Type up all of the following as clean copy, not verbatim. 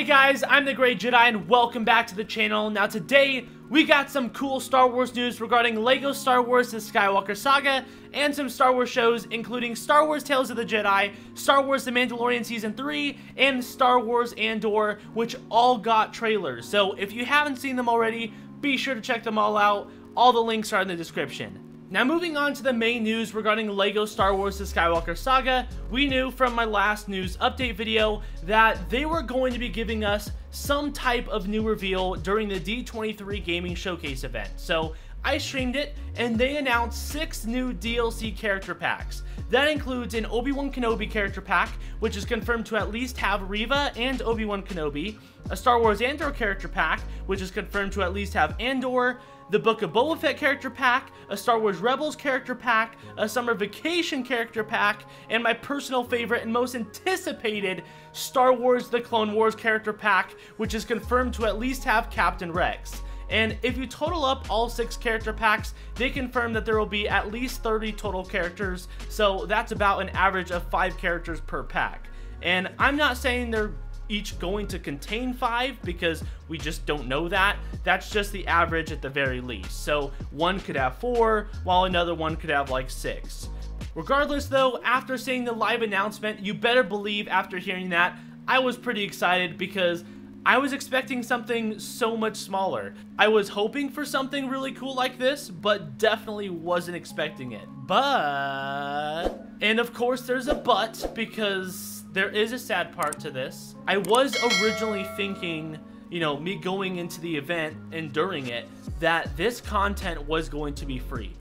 Hey guys, I'm the Great Jedi and welcome back to the channel. Now today, we got some cool Star Wars news regarding LEGO Star Wars The Skywalker Saga and some Star Wars shows including Star Wars Tales of the Jedi, Star Wars The Mandalorian Season 3, and Star Wars Andor, which all got trailers. So if you haven't seen them already, be sure to check them all out. All the links are in the description. Now moving on to the main news regarding LEGO Star Wars The Skywalker Saga, we knew from my last news update video that they were going to be giving us some type of new reveal during the D23 Gaming Showcase event. So I streamed it and they announced 6 new DLC character packs. That includes an Obi-Wan Kenobi character pack, which is confirmed to at least have Reva and Obi-Wan Kenobi, a Star Wars Andor character pack, which is confirmed to at least have Andor, the Book of Boba Fett character pack, a Star Wars Rebels character pack, a Summer Vacation character pack, and my personal favorite and most anticipated Star Wars The Clone Wars character pack, which is confirmed to at least have Captain Rex. And if you total up all 6 character packs, they confirm that there will be at least 30 total characters, so that's about an average of 5 characters per pack. And I'm not saying they're each going to contain 5 because we just don't know that. That's just the average at the very least. So one could have 4 while another one could have like 6. Regardless though, after seeing the live announcement, you better believe after hearing that, I was pretty excited because I was expecting something so much smaller. I was hoping for something really cool like this, but definitely wasn't expecting it. But, and of course there's a but, because there is a sad part to this. I was originally thinking, you know, me going into the event and during it, that this content was going to be free.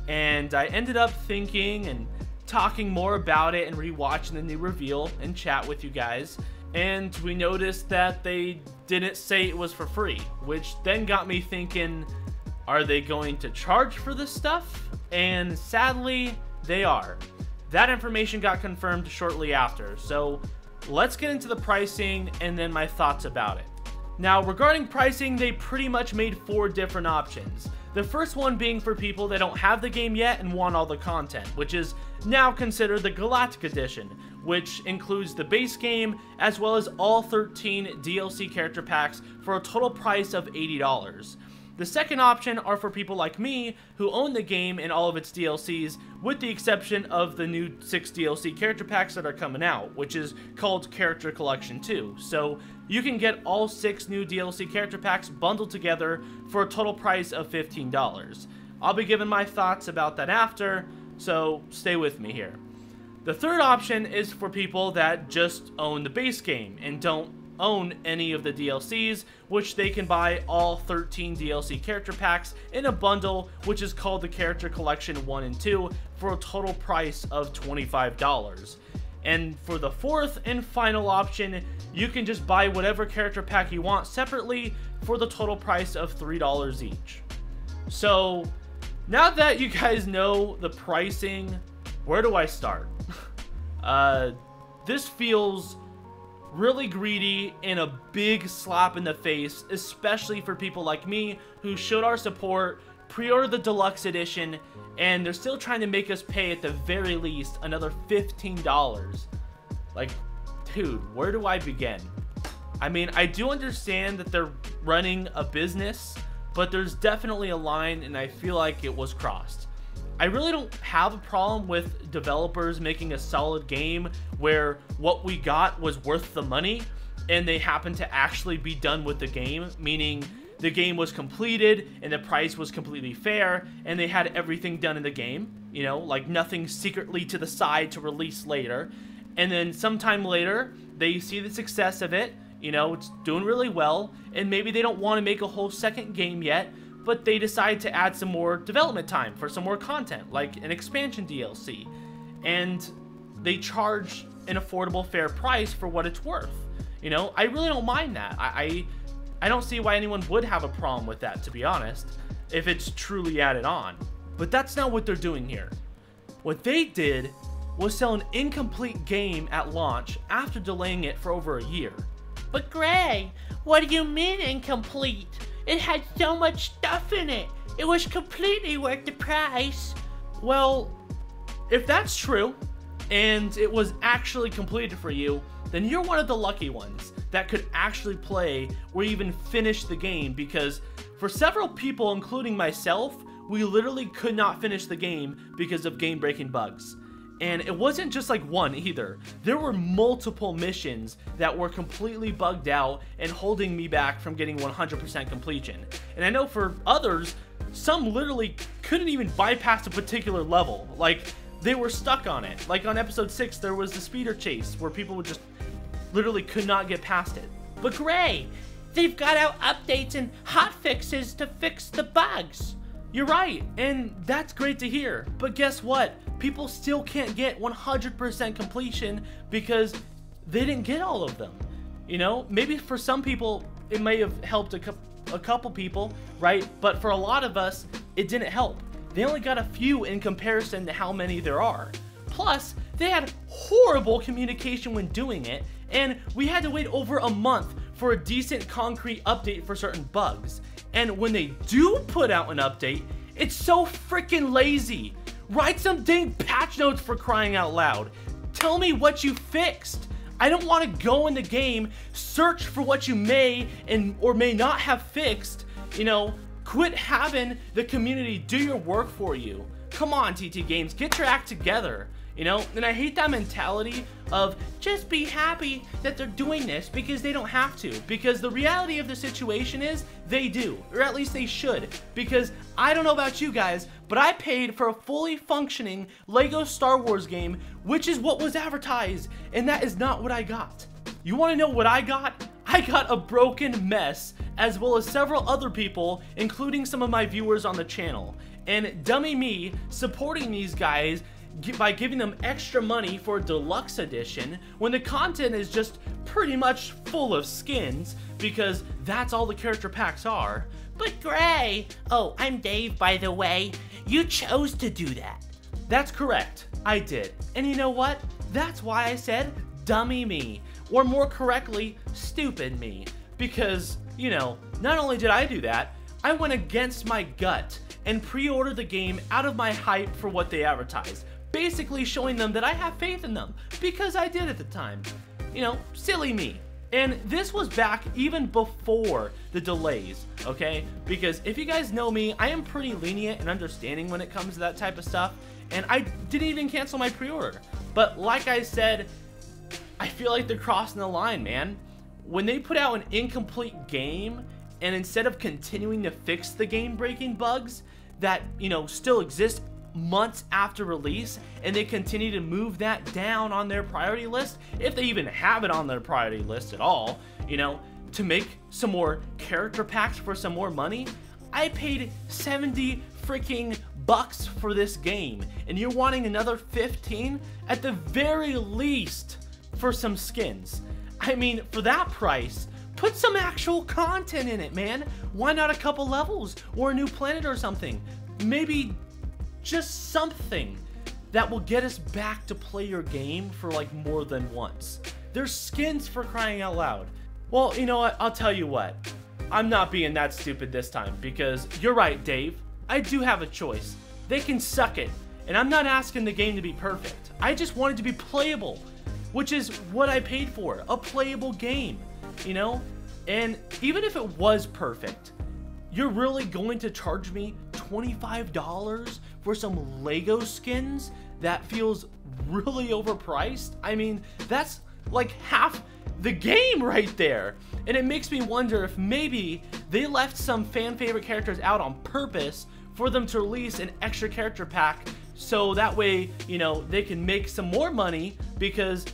And I ended up thinking and talking more about it and rewatching the new reveal and chat with you guys. And we noticed that they didn't say it was for free, which then got me thinking, are they going to charge for this stuff? And sadly, they are. That information got confirmed shortly after, so let's get into the pricing and then my thoughts about it. Now, regarding pricing, they pretty much made 4 different options. The first one being for people that don't have the game yet and want all the content, which is now considered the Galactic Edition, which includes the base game as well as all 13 DLC character packs for a total price of $80. The second option are for people like me who own the game and all of its DLCs, with the exception of the new 6 DLC character packs that are coming out, which is called Character Collection 2. So you can get all 6 new DLC character packs bundled together for a total price of $15. I'll be giving my thoughts about that after, so stay with me here. The third option is for people that just own the base game and don't own any of the DLCs, which they can buy all 13 DLC character packs in a bundle, which is called the Character Collection 1 and 2, for a total price of $25. And for the fourth and final option, you can just buy whatever character pack you want separately for the total price of $3 each. So now that you guys know the pricing, where do I start? This feels really greedy and a big slap in the face, especially for people like me who showed our support, pre-ordered the deluxe edition, and they're still trying to make us pay at the very least another $15. Like, dude, where do I begin? I mean, I do understand that they're running a business, but there's definitely a line and I feel like it was crossed. I really don't have a problem with developers making a solid game where what we got was worth the money and they happen to actually be done with the game, meaning the game was completed and the price was completely fair and they had everything done in the game, you know, like nothing secretly to the side to release later. And then sometime later, they see the success of it, you know, it's doing really well, and maybe they don't want to make a whole second game yet, but they decide to add some more development time for some more content, like an expansion DLC. And they charge an affordable, fair price for what it's worth. You know, I really don't mind that. I don't see why anyone would have a problem with that, to be honest, if it's truly added on. But that's not what they're doing here. What they did was sell an incomplete game at launch after delaying it for over a year. But Gray, what do you mean incomplete? It had so much stuff in it. It was completely worth the price. Well, if that's true, and it was actually completed for you, then you're one of the lucky ones that could actually play or even finish the game, because for several people, including myself, we literally could not finish the game because of game-breaking bugs. And it wasn't just like one either. There were multiple missions that were completely bugged out and holding me back from getting 100% completion. And I know for others, some literally couldn't even bypass a particular level. Like, they were stuck on it. Like on episode 6, there was the speeder chase where people would just literally could not get past it. But Gray, they've got out updates and hotfixes to fix the bugs. You're right, and that's great to hear. But guess what? People still can't get 100% completion because they didn't get all of them. You know, maybe for some people it may have helped a couple people, right? But for a lot of us, it didn't help. They only got a few in comparison to how many there are. Plus, they had horrible communication when doing it, and we had to wait over a month for a decent concrete update for certain bugs. And when they do put out an update, it's so freaking lazy. Write some dang patch notes, for crying out loud. Tell me what you fixed. I don't want to go in the game, search for what you may or may not have fixed. You know, quit having the community do your work for you. Come on, TT Games, get your act together. You know, and I hate that mentality of just be happy that they're doing this because they don't have to. Because the reality of the situation is they do, or at least they should. Because I don't know about you guys, but I paid for a fully functioning Lego Star Wars game, which is what was advertised, and that is not what I got. You want to know what I got? I got a broken mess, as well as several other people, including some of my viewers on the channel. And dummy me supporting these guys by giving them extra money for a deluxe edition when the content is just pretty much full of skins, because that's all the character packs are. But Gray, oh, I'm Dave, by the way, you chose to do that. That's correct, I did. And you know what? That's why I said dummy me, or more correctly, stupid me. Because, you know, not only did I do that, I went against my gut and pre-ordered the game out of my hype for what they advertised. Basically showing them that I have faith in them, because I did at the time. You know, silly me. And this was back even before the delays, okay? Because if you guys know me, I am pretty lenient and understanding when it comes to that type of stuff, and I didn't even cancel my pre-order. But like I said, I feel like they're crossing the line, man. When they put out an incomplete game, and instead of continuing to fix the game-breaking bugs that, you know, still exist months after release, and they continue to move that down on their priority list, if they even have it on their priority list at all, you know, to make some more character packs for some more money. I paid 70 freaking bucks for this game, and you're wanting another 15 at the very least for some skins. I mean, for that price, put some actual content in it, man. Why not a couple levels or a new planet or something? Maybe just something that will get us back to play your game for like more than once. There's skins, for crying out loud. Well, you know what? I'll tell you what. I'm not being that stupid this time, because you're right, Dave. I do have a choice. They can suck it, and I'm not asking the game to be perfect. I just want it to be playable, which is what I paid for, a playable game, you know? And even if it was perfect, you're really going to charge me $25 for some Lego skins? That feels really overpriced. I mean, that's like half the game right there. And it makes me wonder if maybe they left some fan favorite characters out on purpose for them to release an extra character pack, so that way, you know, they can make some more money, because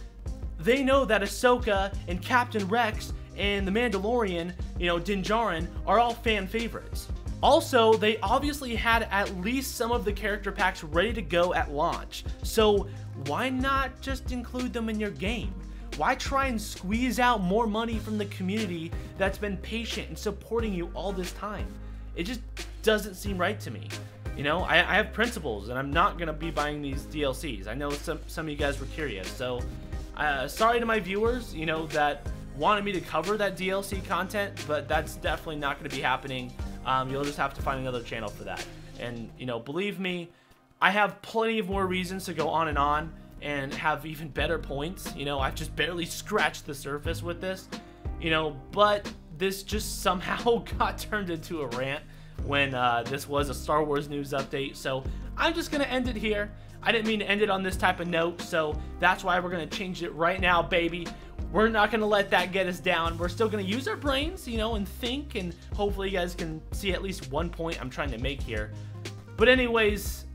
they know that Ahsoka and Captain Rex and the Mandalorian, you know, Din Djarin, are all fan favorites. Also, they obviously had at least some of the character packs ready to go at launch, so why not just include them in your game? Why try and squeeze out more money from the community that's been patient and supporting you all this time? It just doesn't seem right to me. You know, I have principles, and I'm not going to be buying these DLCs. I know some of you guys were curious, so sorry to my viewers, you know, that wanted me to cover that DLC content, but that's definitely not going to be happening. You'll just have to find another channel for that. And, you know, believe me, I have plenty of more reasons to go on and have even better points. You know, I've just barely scratched the surface with this. you know, but this just somehow got turned into a rant when this was a Star Wars news update. So I'm just gonna end it here. I didn't mean to end it on this type of note, so that's why we're gonna change it right now, baby. We're not gonna let that get us down. We're still gonna use our brains, you know, and think, and hopefully you guys can see at least one point I'm trying to make here. But anyways,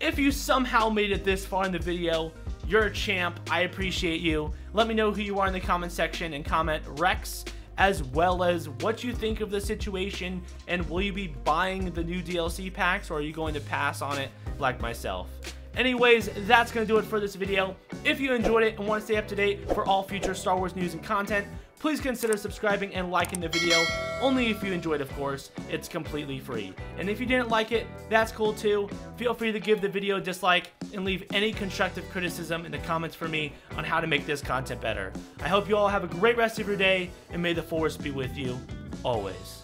if you somehow made it this far in the video, you're a champ. I appreciate you. Let me know who you are in the comment section and comment Rex, as well as what you think of the situation, and will you be buying the new DLC packs, or are you going to pass on it like myself? Anyways, that's going to do it for this video. If you enjoyed it and want to stay up to date for all future Star Wars news and content, please consider subscribing and liking the video. Only if you enjoyed, of course. It's completely free. And if you didn't like it, that's cool too. Feel free to give the video a dislike and leave any constructive criticism in the comments for me on how to make this content better. I hope you all have a great rest of your day, and may the Force be with you always.